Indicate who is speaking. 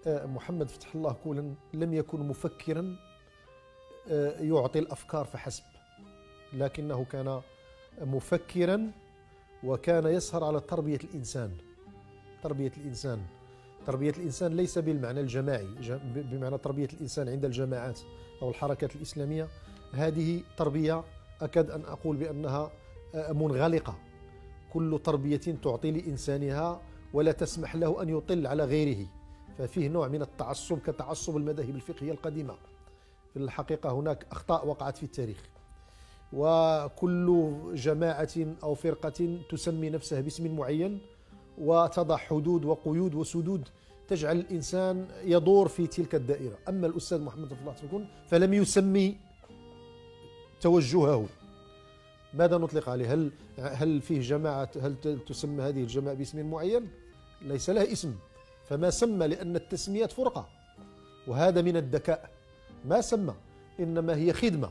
Speaker 1: محمد فتح الله كولا لم يكن مفكرا يعطي الأفكار فحسب، لكنه كان مفكرا وكان يسهر على تربية الإنسان. تربية الإنسان ليس بالمعنى الجماعي، بمعنى تربية الإنسان عند الجماعات أو الحركات الإسلامية. هذه تربية أكاد أن أقول بأنها منغلقة، كل تربية تعطي لإنسانها ولا تسمح له أن يطل على غيره، ففيه نوع من التعصب كتعصب المذاهب الفقهية القديمة. في الحقيقة هناك أخطاء وقعت في التاريخ، وكل جماعة أو فرقة تسمي نفسها باسم معين وتضع حدود وقيود وسدود تجعل الإنسان يدور في تلك الدائرة. أما الأستاذ محمد فتح الله كولا فلم يسمي توجهه. ماذا نطلق عليه؟ هل فيه جماعة، هل تسمى هذه الجماعة باسم معين؟ ليس لها اسم، فما سمى، لأن التسميات فرقة، وهذا من الذكاء. ما سمى، إنما هي خدمة.